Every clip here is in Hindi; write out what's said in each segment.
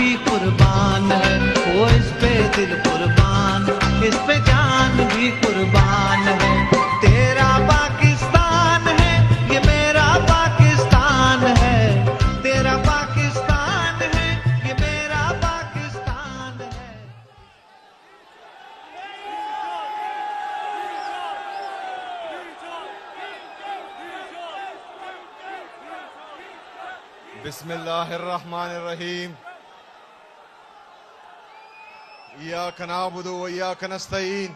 भी कुर्बान है, वो इस पे दिल कुर्बान, इस पे जान भी कुर्बान है। तेरा पाकिस्तान है, ये मेरा पाकिस्तान है, तेरा पाकिस्तान है, ये मेरा पाकिस्तान है। बिस्मिल्लाहिर्रहमानिर्रहीम। इय्याका नअबुदु व इय्याका नस्तईन।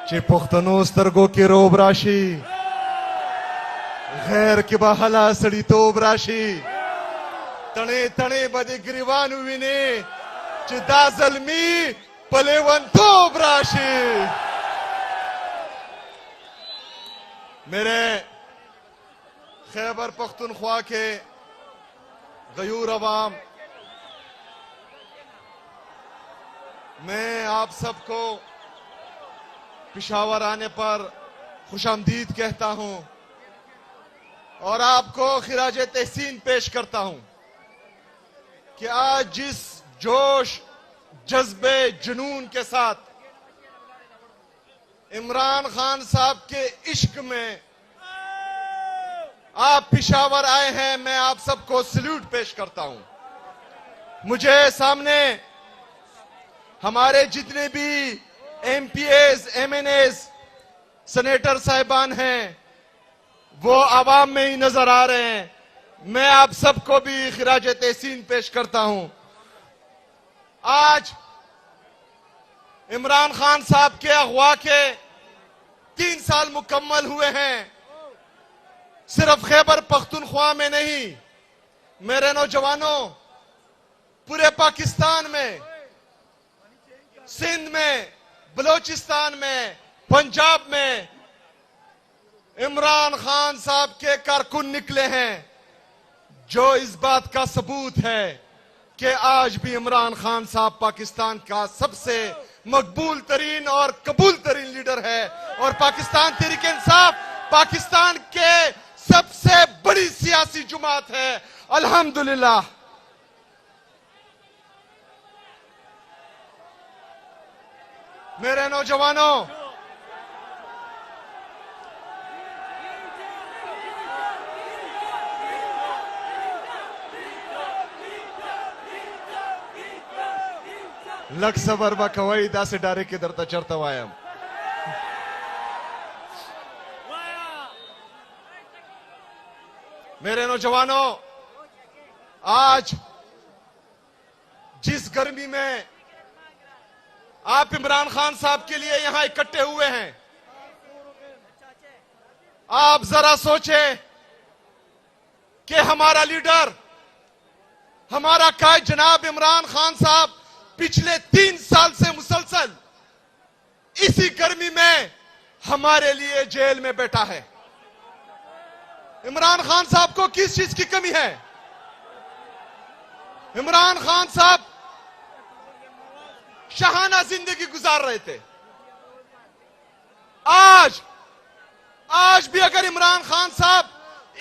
चे पुख्तनो स्तरगो के रोब राशि गैर के बहाला सड़ी तोब राशि तणे तणे बदे गिरिवान विने चिदा जलमी पलेवन तोब राशि। मेरे खैबर पख्तूनख्वा के गयूर अवाम, मैं आप सबको पिशावर आने पर खुशामदीद कहता हूं और आपको खिराज तहसीन पेश करता हूं कि आज जिस जोश जज्बे जुनून के साथ इमरान खान साहब के इश्क में आप पिशावर आए हैं, मैं आप सबको सल्यूट पेश करता हूं। मुझे सामने हमारे जितने भी एमपीएस, एमएनएस, सेनेटर साहिबान हैं वो आवाम में ही नजर आ रहे हैं। मैं आप सबको भी खिराज तहसीन पेश करता हूं। आज इमरान खान साहब के अगवा के 3 साल मुकम्मल हुए हैं। सिर्फ खैबर पख्तूनख्वा में नहीं, मेरे नौजवानों, पूरे पाकिस्तान में, सिंध में, बलोचिस्तान में, पंजाब में इमरान खान साहब के कारकुन निकले हैं, जो इस बात का सबूत है कि आज भी इमरान खान साहब पाकिस्तान का सबसे मकबूल तरीन और कबूल तरीन लीडर है और पाकिस्तान तहरीक इंसाफ पाकिस्तान के सबसे बड़ी सियासी जुमात है। अल्हम्दुलिल्लाह। मेरे नौजवानों, लख सबर व कवई दा से डारे के दरता चढ़ता वायम। मेरे नौजवानों, आज जिस गर्मी में आप इमरान खान साहब के लिए यहां इकट्ठे हुए हैं, आप जरा सोचें कि हमारा लीडर, हमारा कायद जनाब इमरान खान साहब पिछले 3 साल से मुसलसल इसी गर्मी में हमारे लिए जेल में बैठा है। इमरान खान साहब को किस चीज की कमी है? इमरान खान साहब शाहाना जिंदगी गुजार रहे थे। आज भी अगर इमरान खान साहब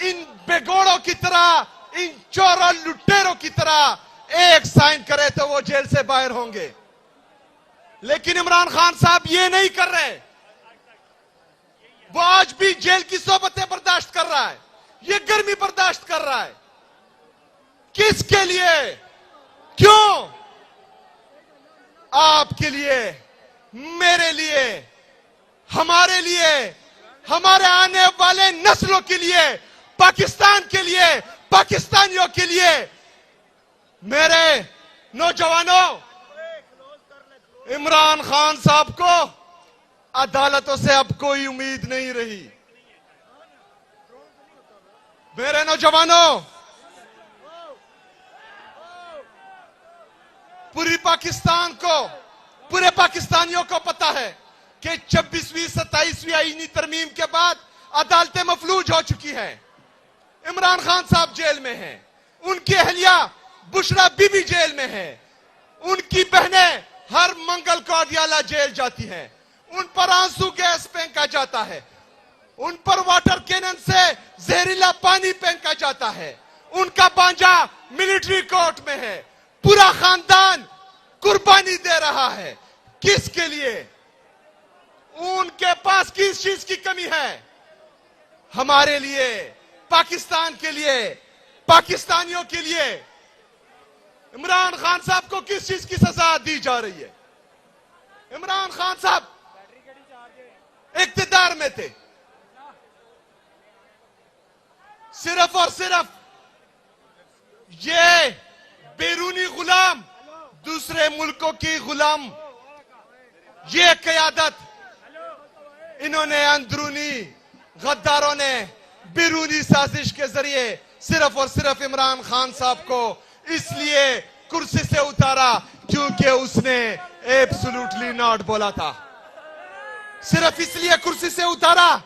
इन बेगोड़ों की तरह, इन चोर और लुटेरों की तरह एक साइन करे तो वो जेल से बाहर होंगे, लेकिन इमरान खान साहब ये नहीं कर रहे। वो आज भी जेल की सोबतें बर्दाश्त कर रहा है, ये गर्मी बर्दाश्त कर रहा है। किसके लिए? क्यों? आपके लिए, मेरे लिए, हमारे लिए, हमारे आने वाले नस्लों के लिए, पाकिस्तान के लिए, पाकिस्तानियों के लिए। मेरे नौजवानों, इमरान खान साहब को अदालतों से अब कोई उम्मीद नहीं रही। मेरे नौजवानों, पूरी पाकिस्तान को, पूरे पाकिस्तानियों को पता है कि 26वीं 27वीं आईनी तरमीम के बाद अदालतें मफलूज हो चुकी हैं। इमरान खान साहब जेल में हैं, उनकी अहलिया बुशरा बीबी जेल में है, उनकी बहनें हर मंगल को अडियाला जेल जाती हैं, उन पर आंसू गैस फेंका जाता है, उन पर वाटर कैनन से जहरीला पानी फेंका जाता है, उनका बांजा मिलिट्री कोर्ट में है, पूरा खानदान कुर्बानी दे रहा है। किसके लिए? उनके पास किस चीज की कमी है? हमारे लिए, पाकिस्तान के लिए, पाकिस्तानियों के लिए। इमरान खान साहब को किस चीज की सजा दी जा रही है? इमरान खान साहब इक्तिदार में थे, सिर्फ और सिर्फ ये बैरूनी गुलाम, दूसरे मुल्कों की गुलाम, ये क़यादत इन्होंने अंदरूनी गद्दारों ने बैरूनी साजिश के जरिए सिर्फ और सिर्फ इमरान खान साहब को इसलिए कुर्सी से उतारा क्योंकि उसने एब्सोल्युटली नॉट बोला था। सिर्फ इसलिए कुर्सी से उतारा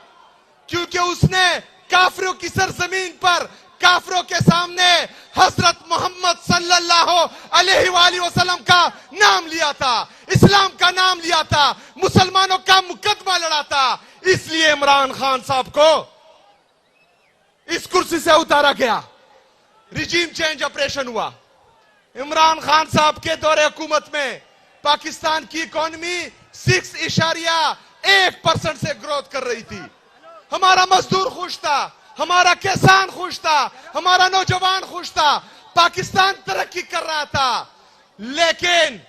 क्योंकि उसने काफिरों की सरजमीन पर, काफिरों के सामने हजरत मोहम्मद सल्लल्लाहु अलैहि वसल्लम का नाम लिया था, इस्लाम का नाम लिया था, मुसलमानों का मुकदमा लड़ा था। इसलिए इमरान खान साहब को इस कुर्सी से उतारा गया, रिजीम चेंज ऑपरेशन हुआ। इमरान खान साहब के दौरे हुकूमत में पाकिस्तान की इकोनॉमी 6.1% से ग्रोथ कर रही थी। हमारा मजदूर खुश था, हमारा किसान खुश था, हमारा नौजवान खुश था, पाकिस्तान तरक्की कर रहा था। लेकिन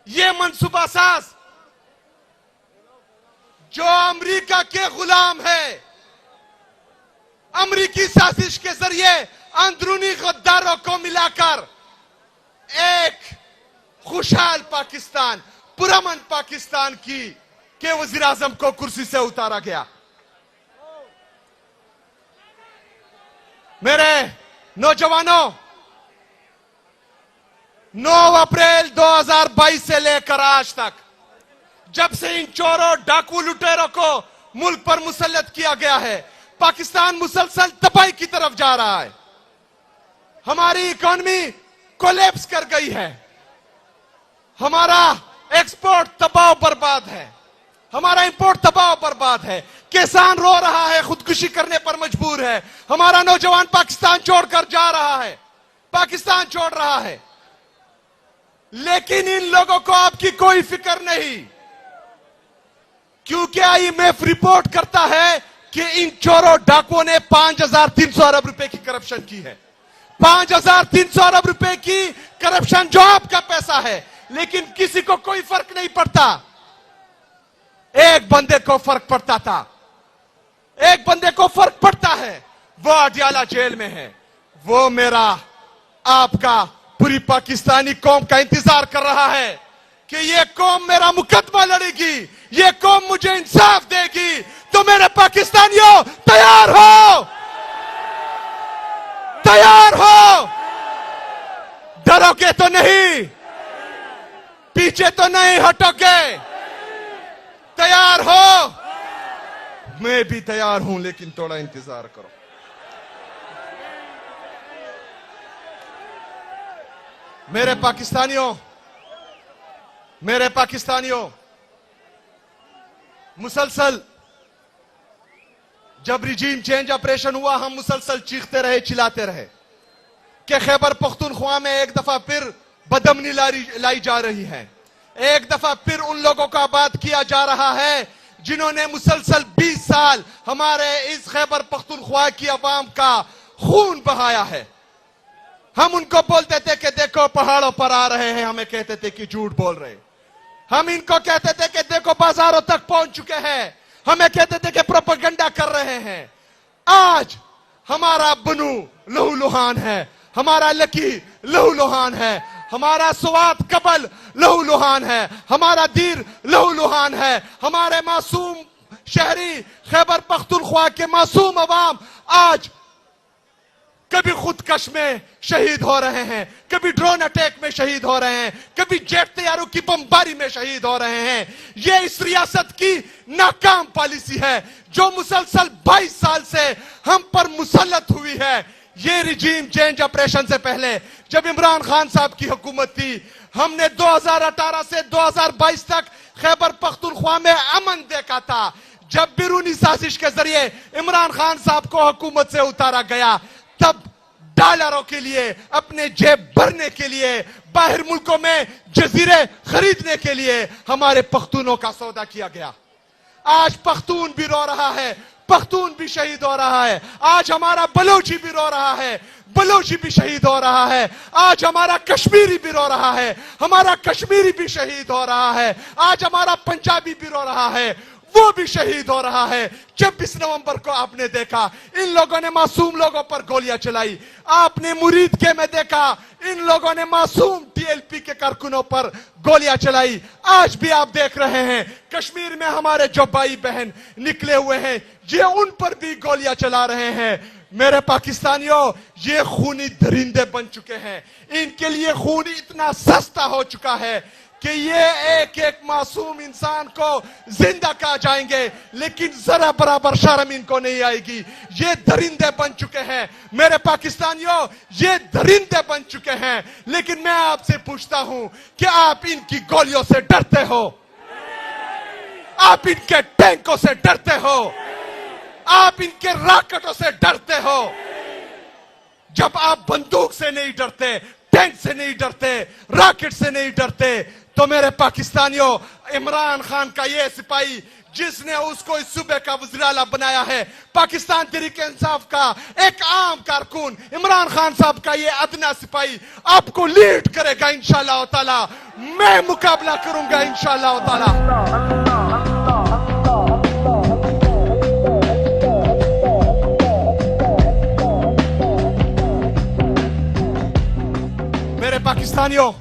ये मंसूबा साज जो अमेरिका के गुलाम है, अमेरिकी साजिश के जरिए अंदरूनी गद्दारों को मिलाकर एक खुशहाल पाकिस्तान, पुरअमन पाकिस्तान के वजीर आजम को कुर्सी से उतारा गया। मेरे नौजवानों, 9 अप्रैल 2022 से लेकर आज तक जब से इन चोरों, डाकू, लुटेरों को मुल्क पर मुसल्लत किया गया है, पाकिस्तान मुसलसल तबाही की तरफ जा रहा है। हमारी इकोनॉमी कोलैप्स कर गई है, हमारा एक्सपोर्ट तबाह बर्बाद है, हमारा इंपोर्ट तबाह बर्बाद है, किसान रो रहा है, खुदकुशी करने पर मजबूर है, हमारा नौजवान पाकिस्तान छोड़कर जा रहा है, पाकिस्तान छोड़ रहा है। लेकिन इन लोगों को आपकी कोई फिक्र नहीं, क्योंकि IMF रिपोर्ट करता है कि इन चोरों, डाकुओं ने 5,300 अरब रुपए की करप्शन की है। 5,300 अरब रुपए की करप्शन जो आपका पैसा है, लेकिन किसी को कोई फर्क नहीं पड़ता। एक बंदे को फर्क पड़ता था, एक बंदे को फर्क पड़ता है, वो अडियाला जेल में है। वो मेरा, आपका, पूरी पाकिस्तानी कौम का इंतजार कर रहा है कि ये कौम मेरा मुकदमा लड़ेगी, ये कौम मुझे इंसाफ देगी। तो मेरे पाकिस्तानियों, तैयार हो, तैयार हो, डरोगे तो नहीं, पीछे तो नहीं हटोगे, तैयार हो। मैं भी तैयार हूं, लेकिन थोड़ा इंतजार करो। मेरे पाकिस्तानियों, मेरे पाकिस्तानियों, मुसलसल जब रिजीम चेंज ऑपरेशन हुआ, हम मुसलसल चीखते रहे, चिल्लाते रहे कि खैबर पख्तूनख्वा में एक दफा फिर बदअमनी लाई जा रही है, एक दफा फिर उन लोगों को आबाद किया जा रहा है जिन्होंने मुसलसल 20 साल हमारे इस खैबर पख्तूनख्वा की अवाम का खून बहाया है। हम उनको बोलते थे कि देखो पहाड़ों पर आ रहे हैं, हमें कहते थे कि झूठ बोल रहे। हम इनको कहते थे कि देखो बाजारों तक पहुंच चुके हैं, हमें कहते थे कि प्रोपेगेंडा कर रहे हैं। आज हमारा बनू लहूलुहान है, हमारा लकी लहूलुहान है, हमारा स्वात कबल लहूलुहान है, हमारा दीर लहूलुहान है, हमारे मासूम शहरी खैबर पख्तूनख्वा के मासूम अवाम आज कभी खुदकश में शहीद हो रहे हैं, कभी ड्रोन अटैक में शहीद हो रहे हैं, कभी जेट तैयारों की बमबारी में शहीद हो रहे हैं। ये इस रियासत की नाकाम पॉलिसी है जो मुसलसल 22 साल से हम पर मुसल्लत हुई है। ये रिजीम चेंज ऑपरेशन से पहले जब इमरान खान साहब की हुकूमत थी, हमने 2018 से 2022 तक खैबर पख्तूनख्वा में अमन देखा था। जब बिरूनी साजिश के जरिए इमरान खान साहब को हुकूमत से उतारा गया, तब डॉलरों के लिए, अपने जेब भरने के लिए, बाहर मुल्कों में जजीरे खरीदने के लिए हमारे पख्तूनों का सौदा किया गया। आज पख्तून भी रो रहा है, पख्तून भी शहीद हो रहा है। आज हमारा बलोची भी रो रहा है, बलोची भी शहीद हो रहा है। आज हमारा कश्मीरी भी रो रहा है, हमारा कश्मीरी भी शहीद हो रहा है। आज हमारा पंजाबी भी रो रहा है, वो भी शहीद हो रहा है। 26 नवंबर को आपने देखा इन लोगों ने मासूम लोगों पर गोलियां चलाई। आपने मुरीद के में देखा इन लोगों ने मासूम टीएलपी के कारकुनों पर गोलियां चलाई। आज भी आप देख रहे हैं कश्मीर में हमारे जो भाई बहन निकले हुए हैं, ये उन पर भी गोलियां चला रहे हैं। मेरे पाकिस्तानियों, ये खूनी दरिंदे बन चुके हैं। इनके लिए खून इतना सस्ता हो चुका है कि ये एक एक मासूम इंसान को जिंदा कहा जाएंगे, लेकिन जरा बराबर शर्म इनको नहीं आएगी। ये दरिंदे बन चुके हैं मेरे पाकिस्तानियों, ये दरिंदे बन चुके हैं। लेकिन मैं आपसे पूछता हूं कि आप इनकी गोलियों से डरते हो? आप इनके टैंकों से डरते हो? आप इनके रॉकेटों से डरते हो? जब आप बंदूक से नहीं डरते, टैंक से नहीं डरते, रॉकेट से नहीं डरते, तो मेरे पाकिस्तानियों, इमरान खान का ये सिपाही जिसने उसको इस सूबे का वज़ीर-ए-आला बनाया है, पाकिस्तान तहरीक इंसाफ का एक आम कारकुन इमरान खान साहब का ये अदना सिपाही आपको लीड करेगा इंशाअल्लाह ताला। मैं मुकाबला करूंगा इंशाअल्लाह ताला। मेरे पाकिस्तानियों,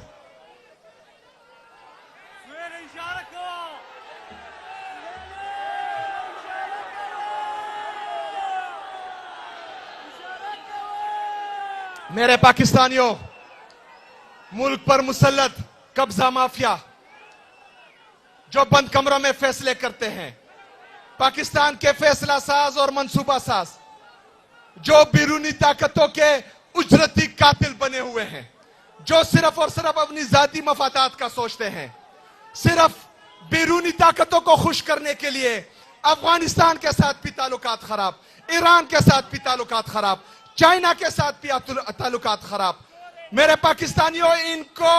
मेरे पाकिस्तानियों, मुल्क पर मुसल्लत कब्जा माफिया जो बंद कमरों में फैसले करते हैं, पाकिस्तान के फैसला साज और मंसूबा साज जो बैरूनी ताकतों के उजरती कातिल बने हुए हैं, जो सिर्फ और सिर्फ अपनी जाती मफादात का सोचते हैं, सिर्फ बैरूनी ताकतों को खुश करने के लिए अफगानिस्तान के साथ भी ताल्लुकात खराब, ईरान के साथ भी ताल्लुकात खराब, चाइना के साथ भी ताल्लुकात खराब। मेरे पाकिस्तानियों, इनको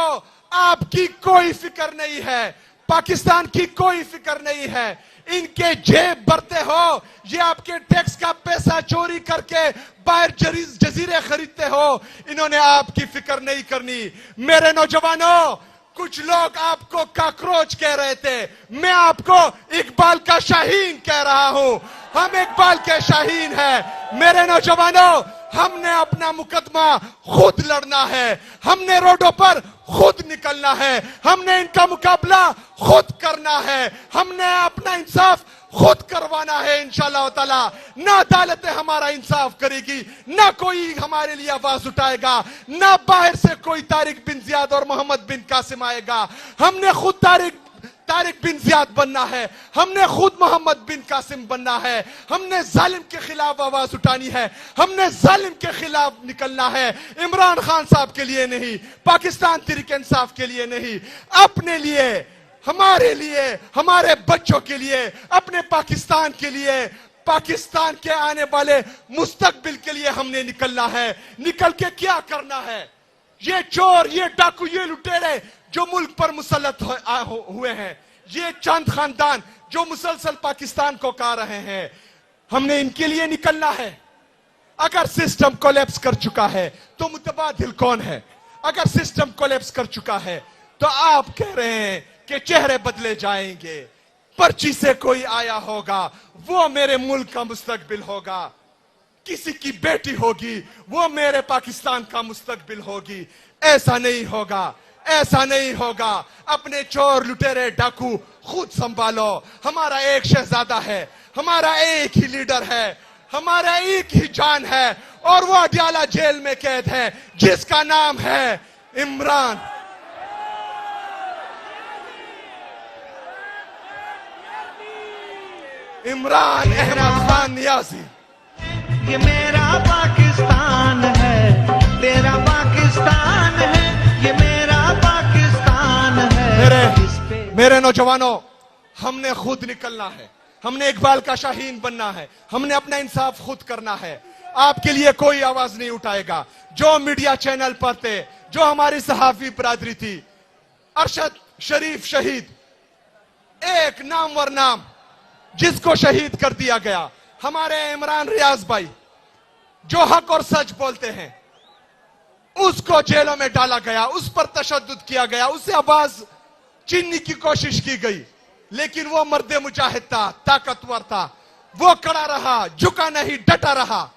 आपकी कोई फिक्र नहीं है, पाकिस्तान की कोई फिक्र नहीं है। इनके जेब भरते हो, ये आपके टैक्स का पैसा चोरी करके बाहर जजीरे खरीदते हो, इन्होंने आपकी फिक्र नहीं करनी। मेरे नौजवानों, कुछ लोग आपको काकरोच कह रहे थे, मैं आपको इकबाल का शाहीन कह रहा हूं। हम इकबाल के शाहीन हैं। मेरे नौजवानों, हमने अपना मुकदमा खुद लड़ना है, हमने रोडों पर खुद निकलना है, हमने इनका मुकाबला खुद करना है, हमने अपना इंसाफ खुद करवाना है इंशाअल्लाह ताला। ना अदालतें हमारा इंसाफ करेगी, ना कोई हमारे लिए आवाज उठाएगा, ना बाहर से कोई तारिक बिन जियाद और मोहम्मद बिन कासिम आएगा। हमने खुद तारिक बिन जियाद बनना है, हमने खुद मोहम्मद बिन कासिम बनना है, हमने जालिम के खिलाफ आवाज उठानी है, हमने जालिम के खिलाफ निकलना है। इमरान खान साहब के लिए नहीं, पाकिस्तान तहरीक इंसाफ के लिए नहीं, अपने लिए, हमारे लिए, हमारे बच्चों के लिए, अपने पाकिस्तान के लिए, पाकिस्तान के आने वाले मुस्तकबिल के लिए हमने निकलना है। निकल के क्या करना है? ये चोर, ये डाकू, ये लुटेरे जो मुल्क पर मुसल्लत हुए हैं, ये चंद खानदान जो मुसलसल पाकिस्तान को खा रहे हैं, हमने इनके लिए निकलना है। अगर सिस्टम कोलैप्स कर चुका है तो मुतबादिल कौन है? अगर सिस्टम कोलैप्स कर चुका है तो आप कह रहे हैं कि चेहरे बदले जाएंगे, पर्ची से कोई आया होगा, वो मेरे मुल्क का मुस्तकबिल होगा, किसी की बेटी होगी, वो मेरे पाकिस्तान का मुस्तकबिल होगी। ऐसा नहीं होगा, ऐसा नहीं होगा। अपने चोर, लुटेरे, डाकू खुद संभालो। हमारा एक शहजादा है, हमारा एक ही लीडर है, हमारा एक ही जान है और वो अडियाला जेल में कैद है जिसका नाम है इमरान। इमरान अहमद खान नियाजी। ये मेरा पाकिस्तान है, तेरा पाकिस्तान है, ये मेरा पाकिस्तान है। मेरे नौजवानों, हमने खुद निकलना है, हमने इकबाल का शाहीन बनना है, हमने अपना इंसाफ खुद करना है। आपके लिए कोई आवाज नहीं उठाएगा। जो मीडिया चैनल पर थे, जो हमारी सहाफी बरादरी थी, अरशद शरीफ शहीद, एक नामवर नाम जिसको शहीद कर दिया गया, हमारे इमरान रियाज भाई जो हक और सच बोलते हैं, उसको जेलों में डाला गया, उस पर तशद्दुद किया गया, उसे आवाज छीनने की कोशिश की गई, लेकिन वो मर्दे मुजाहिद था, ताकतवर था, वो खड़ा रहा, झुका नहीं, डटा रहा,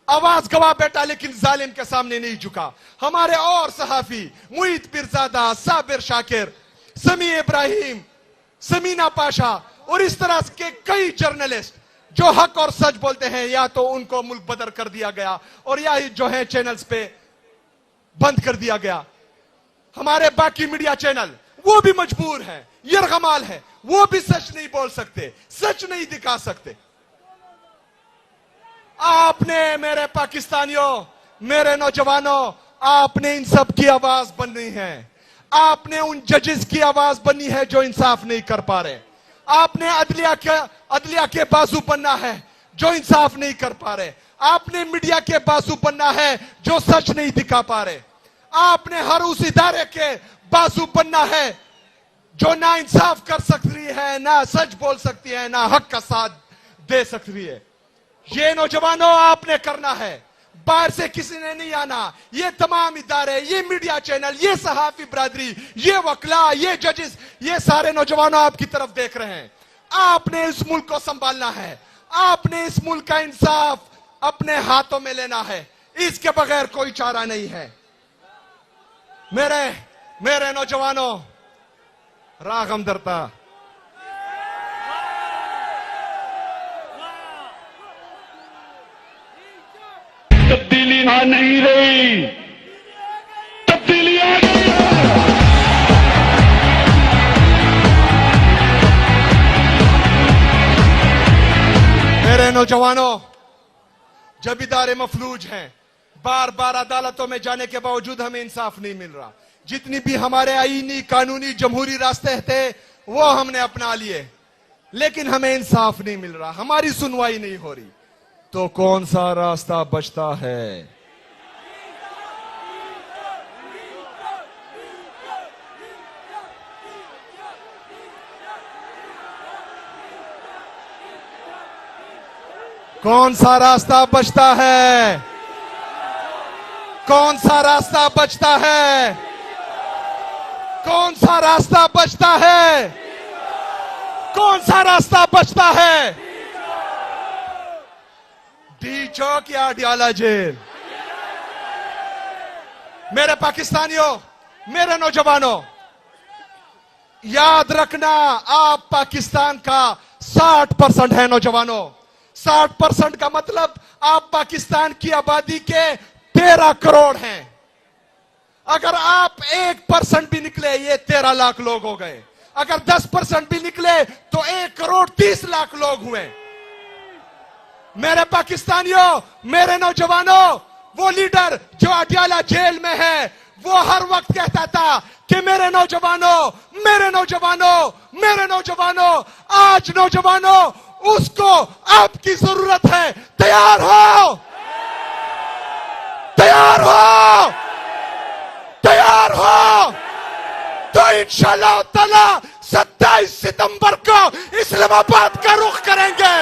आवाज गवा बैठा, लेकिन जालिम के सामने नहीं झुका। हमारे और सहाफी मुईद पीरजादा, साबिर शाकिर, समी इब्राहिम, समीना पाशा और इस तरह के कई जर्नलिस्ट जो हक और सच बोलते हैं, या तो उनको मुल्क बदर कर दिया गया और या जो है चैनल्स पे बंद कर दिया गया। हमारे बाकी मीडिया चैनल वो भी मजबूर हैं, यरगमाल है, वो भी सच नहीं बोल सकते, सच नहीं दिखा सकते। आपने मेरे पाकिस्तानियों, मेरे नौजवानों, आपने इन सब की आवाज बननी है। आपने उन जजेस की आवाज बननी है जो इंसाफ नहीं कर पा रहे। आपने अदलिया के बाजू बनना है जो इंसाफ नहीं कर पा रहे। आपने मीडिया के बाजू बनना है जो सच नहीं दिखा पा रहे। आपने हर उस इदारे के बाजू बनना है जो ना इंसाफ कर सकती है, ना सच बोल सकती है, ना हक का साथ दे सकती है। ये नौजवानों आपने करना है, बाहर से किसी ने नहीं आना। ये तमाम इदारे, ये मीडिया चैनल, ये सहाफी बरादरी, ये वकला, ये जजेस, ये सारे नौजवानों आपकी तरफ देख रहे हैं। आपने इस मुल्क को संभालना है, आपने इस मुल्क का इंसाफ अपने हाथों में लेना है, इसके बगैर कोई चारा नहीं है। मेरे नौजवानों, रागम दरता तब्दीली आ नहीं रही, तब्दीली आ गई है। मेरे नौजवानों, जब इदारे मफलूज हैं, बार बार अदालतों में जाने के बावजूद हमें इंसाफ नहीं मिल रहा। जितनी भी हमारे आईनी, कानूनी, जमहूरी रास्ते थे वो हमने अपना लिए, लेकिन हमें इंसाफ नहीं मिल रहा, हमारी सुनवाई नहीं हो रही। तो कौन सा रास्ता बचता है? कौन सा रास्ता बचता है? कौन सा रास्ता बचता है? कौन सा रास्ता बचता है? कौन सा रास्ता बचता है? डी चौक या अडियाला जेल? मेरे पाकिस्तानियों, मेरे नौजवानों, याद रखना, आप पाकिस्तान का 60% है नौजवानों। 60% का मतलब आप पाकिस्तान की आबादी के 13 करोड़ हैं। अगर आप 1% भी निकले, ये 13 लाख लोग हो गए। अगर 10% भी निकले तो 1 करोड़ 30 लाख लोग हुए। मेरे पाकिस्तानियों, मेरे नौजवानों, वो लीडर जो अडियाला जेल में है, वो हर वक्त कहता था कि मेरे नौजवानों, मेरे नौजवानों, मेरे नौजवानों, आज नौजवानों, उसको आपकी जरूरत है। तैयार हो? तैयार हो? तैयार हो? तो इंशाअल्लाह ताला 27 सितंबर को इस्लामाबाद का रुख करेंगे।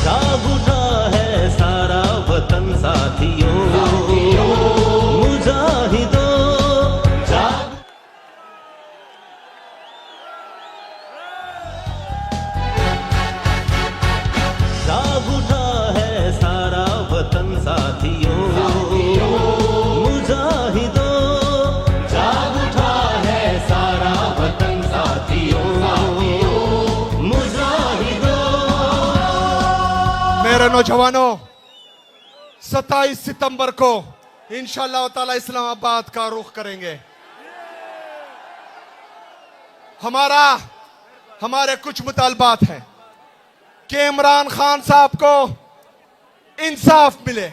जागुदा है सारा वतन साथियों, मुजाहिदों। मेरे नौजवानों, 27 सितंबर को इंशाअल्लाह ताला इस्लामाबाद का रुख करेंगे। हमारे कुछ मुतालबात हैं कि इमरान खान साहब को इंसाफ मिले,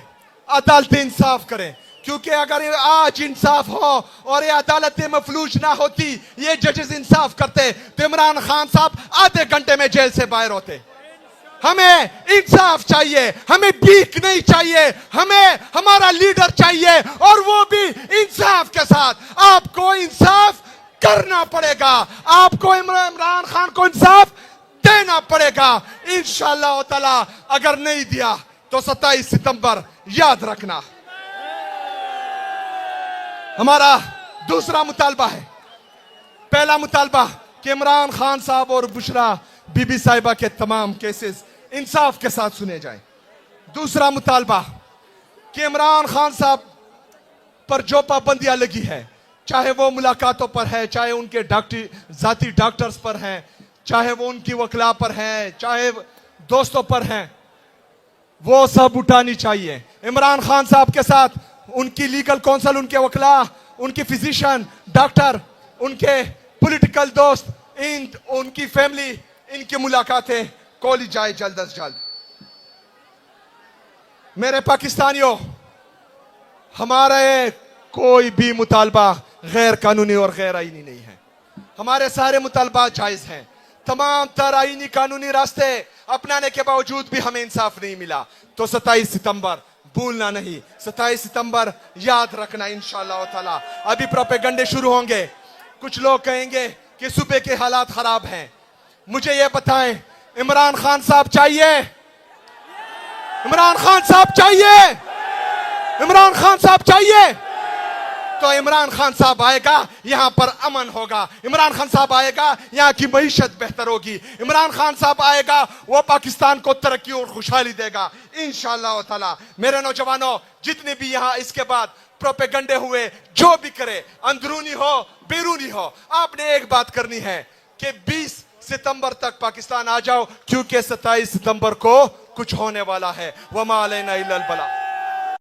अदालत इंसाफ करें, क्योंकि अगर आज इंसाफ हो और ये अदालतें मफलूज ना होती, ये जजेस इंसाफ करते, तो इमरान खान साहब आधे घंटे में जेल से बाहर होते। हमें इंसाफ चाहिए, हमें भीख नहीं चाहिए, हमें हमारा लीडर चाहिए, और वो भी इंसाफ के साथ। आपको इंसाफ करना पड़ेगा, आपको इमरान खान को इंसाफ देना पड़ेगा इंशाअल्लाह ताला। अगर नहीं दिया तो 27 सितंबर याद रखना। हमारा दूसरा मुतालबा है, पहला मुतालबा कि इमरान खान साहब और बुशरा बीबी साहिबा के तमाम केसेस इंसाफ के साथ सुने जाएं। दूसरा मुतालबा कि इमरान खान साहब पर जो पाबंदियां लगी है, चाहे वो मुलाकातों पर है, चाहे उनके जाती डॉक्टर्स पर हैं, चाहे वो उनकी वकला पर हैं, चाहे दोस्तों पर हैं, वो सब उठानी चाहिए। इमरान खान साहब के साथ उनकी लीगल काउंसिल, उनके वकला, उनकी फिजिशियन, डॉक्टर, उनके पॉलिटिकल दोस्त, उनकी फैमिली, इनकी मुलाकातें खोली जाए जल्द अज जल्द। मेरे पाकिस्तानियों, हमारे कोई भी मुतालबा गैर कानूनी और गैर आईनी नहीं है। हमारे सारे मुतालबा जायज हैं। तमाम तर आईनी कानूनी रास्ते अपनाने के बावजूद भी हमें इंसाफ नहीं मिला। तो 27 सितंबर भूलना नहीं, 27 सितंबर याद रखना इंशाअल्लाह ताला। अभी प्रोपेगंडे शुरू होंगे। कुछ लोग कहेंगे कि सूबे के हालात खराब हैं। मुझे ये बताएं, इमरान खान साहब चाहिए? इमरान खान साहब चाहिए? इमरान खान साहब चाहिए? तो इमरान खान साहब आएगा, यहां पर अमन होगा। इमरान खान साहब आएगा, यहां की मईशत बेहतर होगी। इमरान खान साहब आएगा, वो पाकिस्तान को तरक्की और खुशहाली देगा इंशाअल्लाह ताला। मेरे नौजवानों, जितने भी यहां इसके बाद प्रोपेगंडे हुए, जो भी करे, अंदरूनी हो बैरूनी हो, आपने एक बात करनी है कि 20 सितंबर तक पाकिस्तान आ जाओ, क्योंकि 27 सितंबर को कुछ होने वाला है। वमा अलैना इल्लल बला।